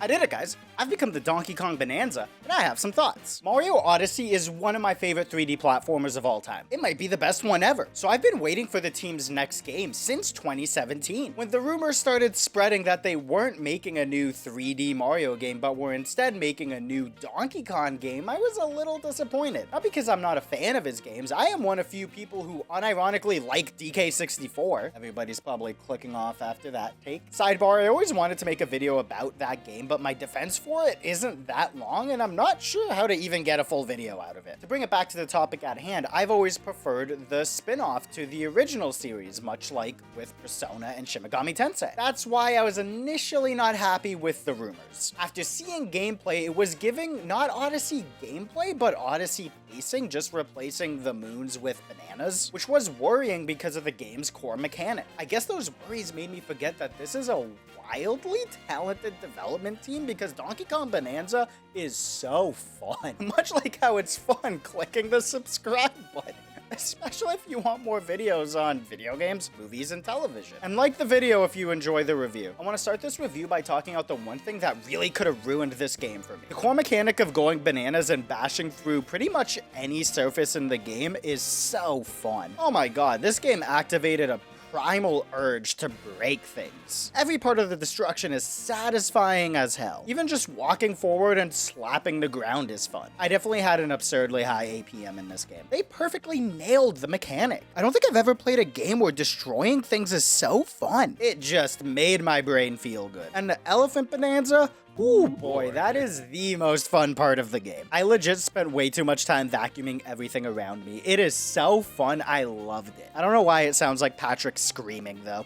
I did it, guys. I've become the Donkey Kong Bonanza, and I have some thoughts. Mario Odyssey is one of my favorite 3D platformers of all time. It might be the best one ever. So I've been waiting for the team's next game since 2017, when the rumors started spreading that they weren't making a new 3D Mario game, but were instead making a new Donkey Kong game. I was a little disappointed. Not because I'm not a fan of his games. I am one of few people who unironically like DK64. Everybody's probably clicking off after that take. Sidebar, I always wanted to make a video about that game, but my defense for it isn't that long, and I'm not sure how to even get a full video out of it. To bring it back to the topic at hand, I've always preferred the spin-off to the original series, much like with Persona and Shin Megami Tensei. That's why I was initially not happy with the rumors. After seeing gameplay, it was giving not Odyssey gameplay, but Odyssey pacing, just replacing the moons with bananas, which was worrying because of the game's core mechanic. I guess those worries made me forget that this is a wildly talented development team, because Donkey Kong Bonanza is so fun. Much like how it's fun clicking the subscribe button. Especially if you want more videos on video games, movies, and television. And like the video if you enjoy the review. I want to start this review by talking about the one thing that really could have ruined this game for me. The core mechanic of going bananas and bashing through pretty much any surface in the game is so fun. Oh my god, this game activated a primal urge to break things. Every part of the destruction is satisfying as hell. Even just walking forward and slapping the ground is fun. I definitely had an absurdly high APM in this game. They perfectly nailed the mechanic. I don't think I've ever played a game where destroying things is so fun. It just made my brain feel good. And the Elephant Bonanza? Ooh boy, that is the most fun part of the game. I legit spent way too much time vacuuming everything around me. It is so fun, I loved it. I don't know why it sounds like Patrick screaming though.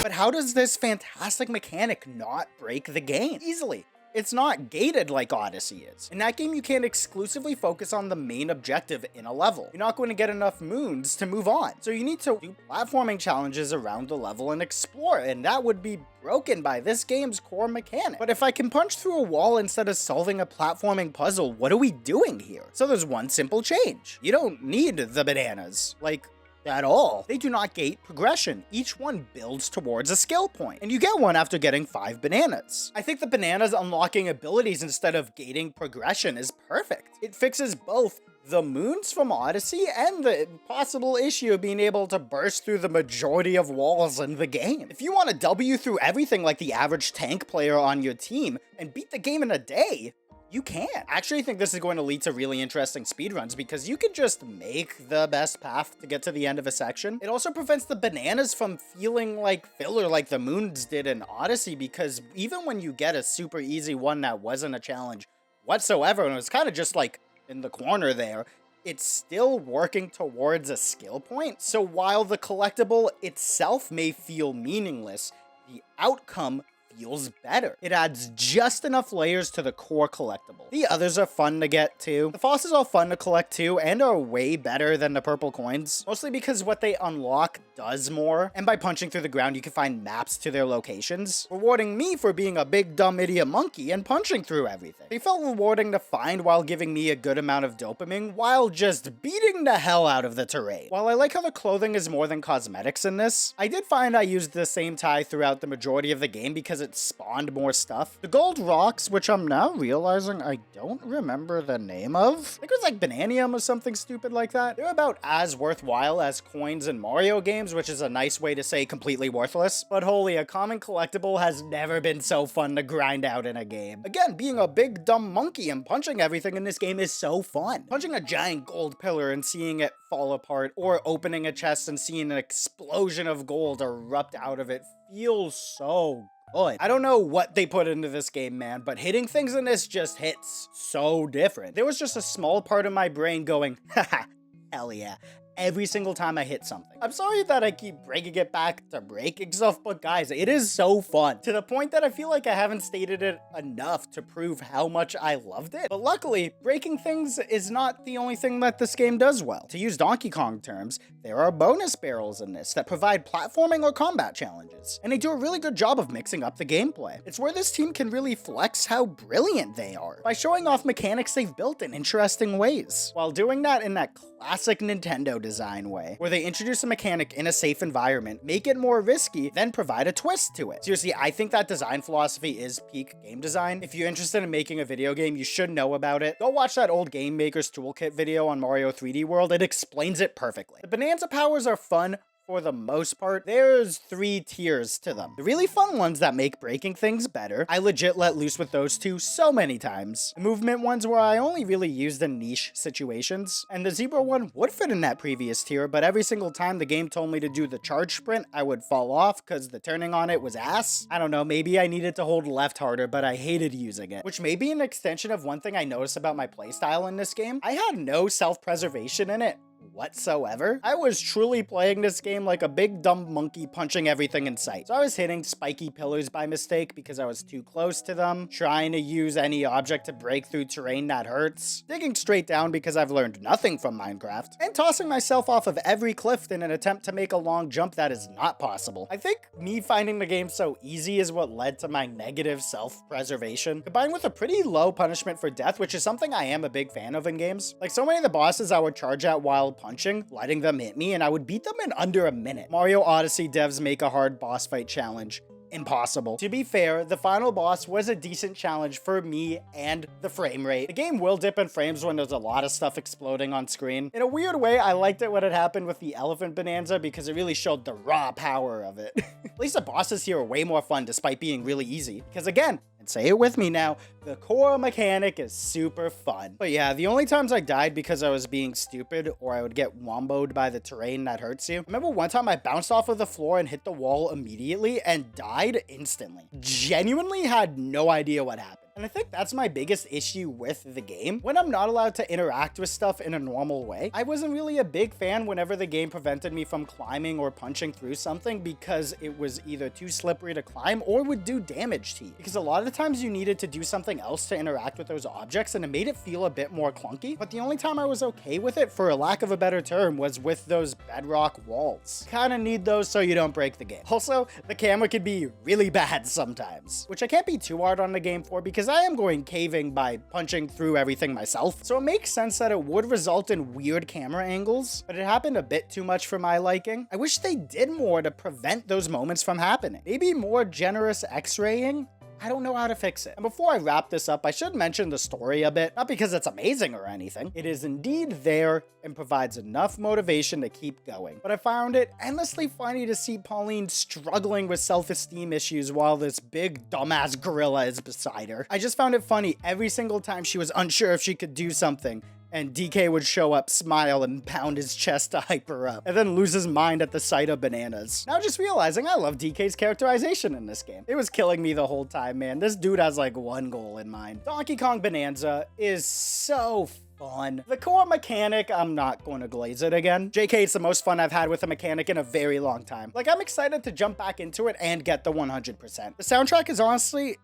But how does this fantastic mechanic not break the game? Easily. It's not gated like Odyssey is. In that game, you can't exclusively focus on the main objective in a level. You're not going to get enough moons to move on. So you need to do platforming challenges around the level and explore, and that would be broken by this game's core mechanic. But if I can punch through a wall instead of solving a platforming puzzle, what are we doing here? So there's one simple change. You don't need the bananas. Like, at all. They do not gate progression. Each one builds towards a skill point, and you get one after getting 5 bananas. I think the bananas unlocking abilities instead of gating progression is perfect. It fixes both the moons from Odyssey and the possible issue of being able to burst through the majority of walls in the game. If you want to W through everything like the average tank player on your team and beat the game in a day, you can. I actually think this is going to lead to really interesting speedruns, because you can just make the best path to get to the end of a section. It also prevents the bananas from feeling like filler like the moons did in Odyssey, because even when you get a super easy one that wasn't a challenge whatsoever, and it was kind of just like in the corner there, it's still working towards a skill point. So while the collectible itself may feel meaningless, the outcome feels better. It adds just enough layers to the core collectible. The others are fun to get too. The fossils are fun to collect too, and are way better than the purple coins, mostly because what they unlock does more, and by punching through the ground you can find maps to their locations, rewarding me for being a big dumb idiot monkey and punching through everything. They felt rewarding to find while giving me a good amount of dopamine while just beating the hell out of the terrain. While I like how the clothing is more than cosmetics in this, I did find I used the same tie throughout the majority of the game because it spawned more stuff. The gold rocks, which I'm now realizing I don't remember the name of. I think it was like Bananium or something stupid like that. They're about as worthwhile as coins in Mario games, which is a nice way to say completely worthless. But holy, a common collectible has never been so fun to grind out in a game. Again, being a big dumb monkey and punching everything in this game is so fun. Punching a giant gold pillar and seeing it fall apart, or opening a chest and seeing an explosion of gold erupt out of it feels so good. I don't know what they put into this game, man, but hitting things in this just hits so different. There was just a small part of my brain going, haha, hell yeah, every single time I hit something. I'm sorry that I keep bringing it back to breaking stuff, but guys, it is so fun, to the point that I feel like I haven't stated it enough to prove how much I loved it. But luckily, breaking things is not the only thing that this game does well. To use Donkey Kong terms, there are bonus barrels in this that provide platforming or combat challenges, and they do a really good job of mixing up the gameplay. It's where this team can really flex how brilliant they are, by showing off mechanics they've built in interesting ways, while doing that in that classic Nintendo design way, where they introduce a mechanic in a safe environment, make it more risky, then provide a twist to it. Seriously, I think that design philosophy is peak game design. If you're interested in making a video game, you should know about it. Go watch that old Game Maker's Toolkit video on Mario 3D World. It explains it perfectly. The Bananza powers are fun for the most part. There's 3 tiers to them. The really fun ones that make breaking things better, I legit let loose with those 2 so many times. The movement ones were I only really used in niche situations, and the zebra one would fit in that previous tier, but every single time the game told me to do the charge sprint, I would fall off because the turning on it was ass. I don't know, maybe I needed to hold left harder, but I hated using it, which may be an extension of one thing I noticed about my playstyle in this game. I had no self-preservation in it whatsoever. I was truly playing this game like a big dumb monkey punching everything in sight. So I was hitting spiky pillars by mistake because I was too close to them, trying to use any object to break through terrain that hurts, digging straight down because I've learned nothing from Minecraft, and tossing myself off of every cliff in an attempt to make a long jump that is not possible. I think me finding the game so easy is what led to my negative self-preservation, combined with a pretty low punishment for death, which is something I am a big fan of in games. Like so many of the bosses I would charge at while punching, letting them hit me, and I would beat them in under a minute. Mario Odyssey devs make a hard boss fight challenge impossible. To be fair, the final boss was a decent challenge for me and the frame rate. The game will dip in frames when there's a lot of stuff exploding on screen. In a weird way, I liked it when it happened with the elephant Bananza because it really showed the raw power of it. At least the bosses here are way more fun despite being really easy. Because again, and say it with me now, the core mechanic is super fun. But yeah, the only times I died because I was being stupid or I would get womboed by the terrain that hurts you. Remember one time I bounced off of the floor and hit the wall immediately and died instantly. Genuinely had no idea what happened. And I think that's my biggest issue with the game. When I'm not allowed to interact with stuff in a normal way, I wasn't really a big fan whenever the game prevented me from climbing or punching through something because it was either too slippery to climb or would do damage to you. Because a lot of the times you needed to do something else to interact with those objects and it made it feel a bit more clunky. But the only time I was okay with it, for a lack of a better term, was with those bedrock walls. Kinda need those so you don't break the game. Also, the camera can be really bad sometimes, which I can't be too hard on the game for because I am going caving by punching through everything myself. So it makes sense that it would result in weird camera angles, but it happened a bit too much for my liking. I wish they did more to prevent those moments from happening. Maybe more generous X-raying? I don't know how to fix it. And before I wrap this up, I should mention the story a bit, not because it's amazing or anything. It is indeed there and provides enough motivation to keep going. But I found it endlessly funny to see Pauline struggling with self-esteem issues while this big dumbass gorilla is beside her. I just found it funny every single time she was unsure if she could do something, and DK would show up, smile, and pound his chest to hype her up, and then lose his mind at the sight of bananas. Now just realizing I love DK's characterization in this game. It was killing me the whole time, man. This dude has like one goal in mind. Donkey Kong Bananza is so fun. The core mechanic, I'm not going to glaze it again. JK, it's the most fun I've had with a mechanic in a very long time. Like, I'm excited to jump back into it and get the 100%. The soundtrack is honestly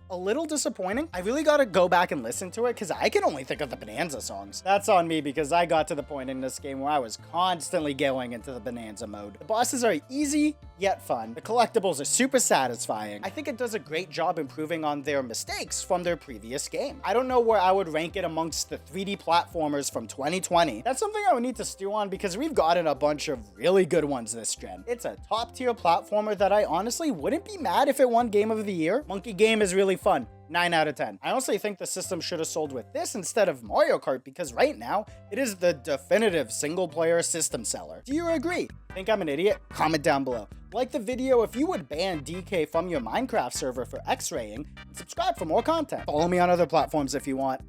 a little disappointing. I really gotta go back and listen to it because I can only think of the Bananza songs. That's on me because I got to the point in this game where I was constantly going into the Bananza mode. The bosses are easy yet fun. The collectibles are super satisfying. I think it does a great job improving on their mistakes from their previous game. I don't know where I would rank it amongst the 3D platformers from 2020. That's something I would need to stew on because we've gotten a bunch of really good ones this gen. It's a top tier platformer that I honestly wouldn't be mad if it won Game of the Year. Monkey Game is really fun. 9 out of 10. I honestly think the system should have sold with this instead of Mario Kart because right now, it is the definitive single-player system seller. Do you agree? Think I'm an idiot? Comment down below. Like the video if you would ban DK from your Minecraft server for X-raying, and subscribe for more content. Follow me on other platforms if you want.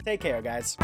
Take care, guys.